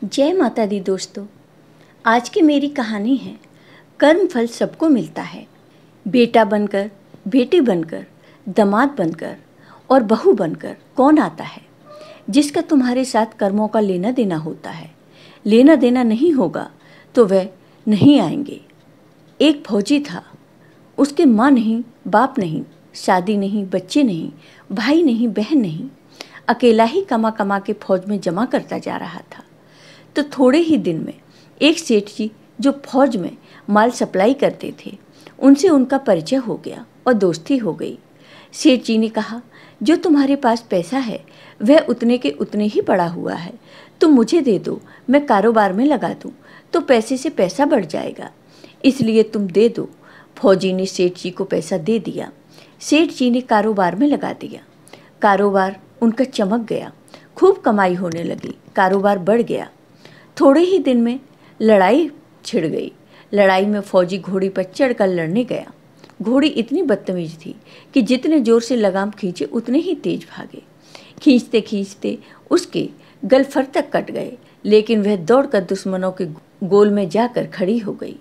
जय माता दी दोस्तों। आज की मेरी कहानी है कर्म फल सबको मिलता है। बेटा बनकर, बेटी बनकर, दामाद बनकर और बहू बनकर कौन आता है जिसका तुम्हारे साथ कर्मों का लेना देना होता है। लेना देना नहीं होगा तो वह नहीं आएंगे। एक फौजी था, उसके माँ नहीं, बाप नहीं, शादी नहीं, बच्चे नहीं, भाई नहीं, बहन नहीं, अकेला ही कमा कमा के फौज में जमा करता जा रहा था। तो थोड़े ही दिन में एक सेठ जी जो फौज में माल सप्लाई करते थे, उनसे उनका परिचय हो गया और दोस्ती हो गई। सेठ जी ने कहा, जो तुम्हारे पास पैसा है वह उतने के उतने ही पड़ा हुआ है, तुम मुझे दे दो, मैं कारोबार में लगा दूँ तो पैसे से पैसा बढ़ जाएगा, इसलिए तुम दे दो। फौजी ने सेठ जी को पैसा दे दिया। सेठ जी ने कारोबार में लगा दिया। कारोबार उनका चमक गया, खूब कमाई होने लगी, कारोबार बढ़ गया। थोड़े ही दिन में लड़ाई छिड़ गई। लड़ाई में फौजी घोड़ी पर चढ़कर लड़ने गया। घोड़ी इतनी बदतमीज थी कि जितने जोर से लगाम खींचे उतने ही तेज भागे। खींचते खींचते उसके गलफर तक कट गए, लेकिन वह दौड़कर दुश्मनों के गोल में जाकर खड़ी हो गई।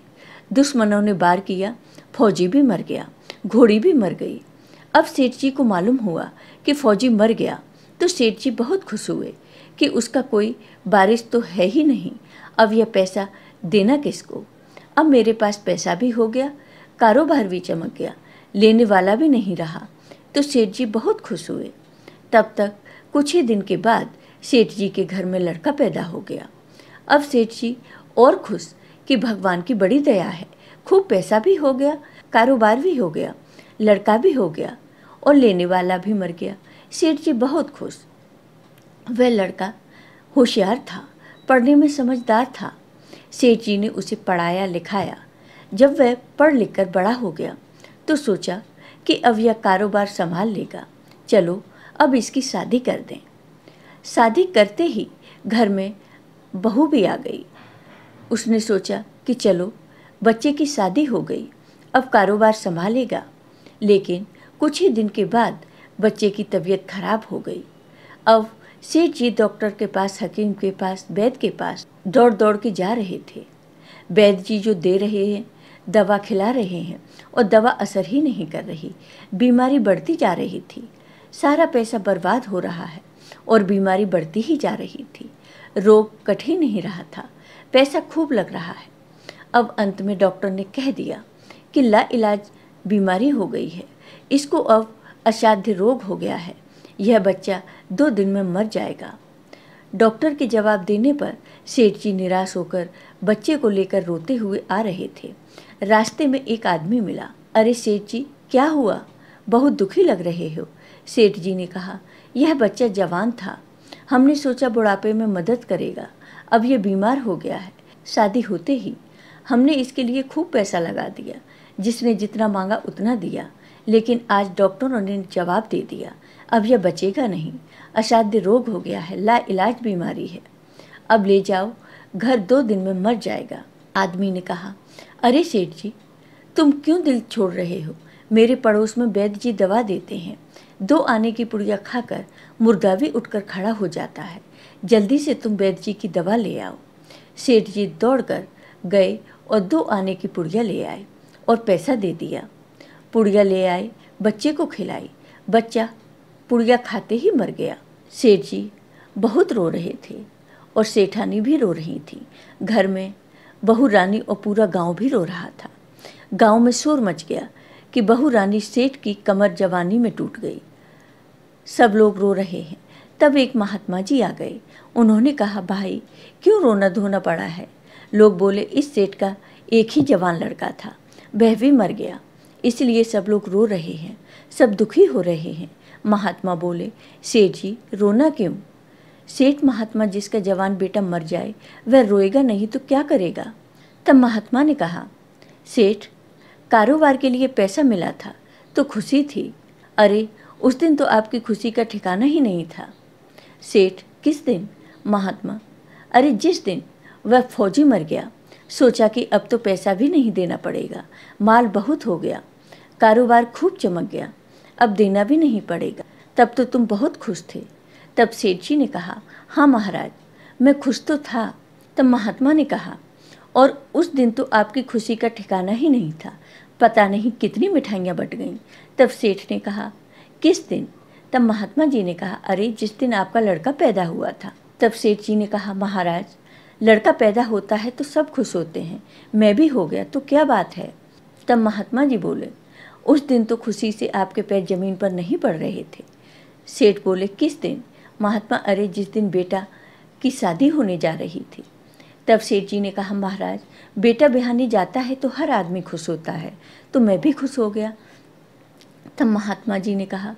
दुश्मनों ने वार किया, फौजी भी मर गया, घोड़ी भी मर गई। अब सेठ जी को मालूम हुआ कि फौजी मर गया तो सेठ जी बहुत खुश हुए कि उसका कोई वारिस तो है ही नहीं, अब यह पैसा देना किसको। अब मेरे पास पैसा भी हो गया, कारोबार भी चमक गया, लेने वाला भी नहीं रहा। तो सेठ जी बहुत खुश हुए। तब तक कुछ ही दिन के बाद सेठ जी के घर में लड़का पैदा हो गया। अब सेठ जी और खुश कि भगवान की बड़ी दया है, खूब पैसा भी हो गया, कारोबार भी हो गया, लड़का भी हो गया और लेने वाला भी मर गया। सेठ जी बहुत खुश। वह लड़का होशियार था, पढ़ने में समझदार था। सेठ जी ने उसे पढ़ाया लिखाया। जब वह पढ़ लिख कर बड़ा हो गया तो सोचा कि अब यह कारोबार संभाल लेगा, चलो अब इसकी शादी कर दें। शादी करते ही घर में बहू भी आ गई। उसने सोचा कि चलो बच्चे की शादी हो गई, अब कारोबार संभालेगा। लेकिन कुछ ही दिन के बाद बच्चे की तबीयत खराब हो गई। अब सेठ जी डॉक्टर के पास, हकीम के पास, वैद्य के पास दौड़ दौड़ के जा रहे थे। वैद्य जी जो दे रहे हैं, दवा खिला रहे हैं और दवा असर ही नहीं कर रही, बीमारी बढ़ती जा रही थी। सारा पैसा बर्बाद हो रहा है और बीमारी बढ़ती ही जा रही थी। रोग कट ही नहीं रहा था, पैसा खूब लग रहा है। अब अंत में डॉक्टर ने कह दिया कि लाइलाज बीमारी हो गई है, इसको अब असाध्य रोग हो गया है, यह बच्चा 2 दिन में मर जाएगा। डॉक्टर के जवाब देने पर सेठ जी निराश होकर बच्चे को लेकर रोते हुए आ रहे थे। रास्ते में एक आदमी मिला। अरे सेठ जी, क्या हुआ, बहुत दुखी लग रहे हो। सेठ जी ने कहा, यह बच्चा जवान था, हमने सोचा बुढ़ापे में मदद करेगा, अब यह बीमार हो गया है। शादी होते ही हमने इसके लिए खूब पैसा लगा दिया, जिसने जितना मांगा उतना दिया, लेकिन आज डॉक्टरों ने जवाब दे दिया, अब यह बचेगा नहीं, असाध्य रोग हो गया है, लाइलाज बीमारी है, अब ले जाओ, घर 2 दिन में मर जाएगा। आदमी ने कहा, अरे सेठ जी, तुम क्यों दिल छोड़ रहे हो, मेरे पड़ोस में वैद्य जी दवा देते हैं, 2 आने की पुड़िया खाकर मुर्गा भी उठकर खड़ा हो जाता है, जल्दी से तुम वैद्य जी की दवा ले आओ। सेठ जी दौड़कर गए और 2 आने की पुड़िया ले आए और पैसा दे दिया। पुड़िया ले आए, बच्चे को खिलाई, बच्चा पुड़िया खाते ही मर गया। सेठ जी बहुत रो रहे थे और सेठानी भी रो रही थी। घर में बहू रानी और पूरा गांव भी रो रहा था। गांव में शोर मच गया कि बहू रानी सेठ की कमर जवानी में टूट गई। सब लोग रो रहे हैं। तब एक महात्मा जी आ गए। उन्होंने कहा, भाई क्यों रोना धोना पड़ा है। लोग बोले, इस सेठ का एक ही जवान लड़का था, वह भी मर गया, इसलिए सब लोग रो रहे हैं, सब दुखी हो रहे हैं। महात्मा बोले, सेठ जी रोना क्यों। सेठ महात्मा, जिसका जवान बेटा मर जाए वह रोएगा नहीं तो क्या करेगा। तब महात्मा ने कहा, सेठ कारोबार के लिए पैसा मिला था तो खुशी थी, अरे उस दिन तो आपकी खुशी का ठिकाना ही नहीं था। सेठ, किस दिन। महात्मा, अरे जिस दिन वह फौजी मर गया, सोचा कि अब तो पैसा भी नहीं देना पड़ेगा, माल बहुत हो गया, कारोबार खूब चमक गया, अब देना भी नहीं पड़ेगा, तब तो तुम बहुत खुश थे। तब सेठ जी ने कहा, हाँ महाराज, मैं खुश तो था, तब महात्मा ने कहा, और उस दिन तो आपकी खुशी का ठिकाना ही नहीं था, पता नहीं कितनी मिठाइयाँ बट गईं। तब सेठ ने कहा, किस दिन? तब महात्मा जी ने कहा, अरे जिस दिन आपका लड़का पैदा हुआ था। तब सेठ जी ने कहा, महाराज, लड़का पैदा होता है तो सब खुश होते हैं, मैं भी हो गया तो क्या बात है? तब महात्मा जी बोले, उस दिन तो खुशी से आपके पैर जमीन पर नहीं पड़ रहे थे। सेठ बोले, किस दिन? महात्मा, अरे जिस दिन बेटा की शादी होने जा रही थी। तब सेठ जी ने कहा, महाराज, बेटा बिहाने जाता है तो हर आदमी खुश होता है, तो मैं भी खुश हो गया। तब महात्मा जी ने कहा,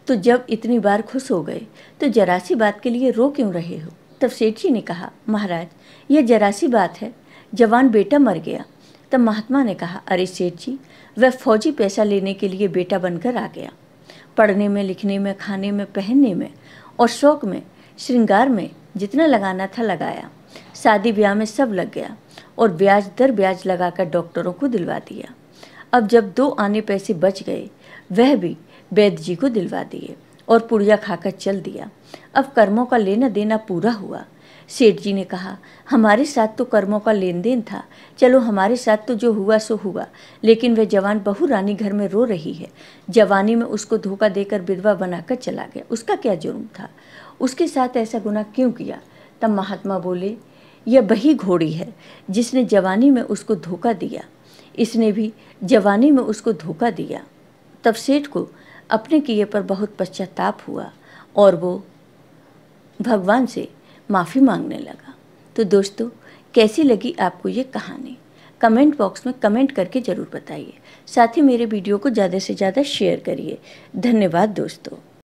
तो जब इतनी बार खुश हो गए तो जरा सी बात के लिए रो क्यों रहे हो? तब सेठ जी ने कहा, महाराज, यह जरा सी बात है, जवान बेटा मर गया। तब महात्मा ने कहा, अरे सेठ जी, वह फौजी पैसा लेने के लिए बेटा बनकर आ गया। पढ़ने में, लिखने में, खाने में, पहनने में और शौक में, श्रृंगार में जितना लगाना था लगाया, शादी ब्याह में सब लग गया और ब्याज दर ब्याज लगाकर डॉक्टरों को दिलवा दिया। अब जब 2 आने पैसे बच गए, वह भी वैद्य जी को दिलवा दिए और पुड़िया खाकर चल दिया। अब कर्मों का लेना देना पूरा हुआ। सेठ जी ने कहा, हमारे साथ तो कर्मों का लेन देन था, चलो हमारे साथ तो जो हुआ सो हुआ, लेकिन वह जवान बहू रानी घर में रो रही है। जवानी में उसको धोखा देकर विधवा बनाकर चला गया, उसका क्या जुर्म था? उसके साथ ऐसा गुनाह क्यों किया? तब महात्मा बोले, यह वही घोड़ी है जिसने जवानी में उसको धोखा दिया, इसने भी जवानी में उसको धोखा दिया। तब सेठ को अपने किए पर बहुत पश्चाताप हुआ और वो भगवान से माफ़ी मांगने लगा। तो दोस्तों, कैसी लगी आपको ये कहानी? कमेंट बॉक्स में कमेंट करके ज़रूर बताइए। साथ ही मेरे वीडियो को ज़्यादा से ज़्यादा शेयर करिए। धन्यवाद दोस्तों।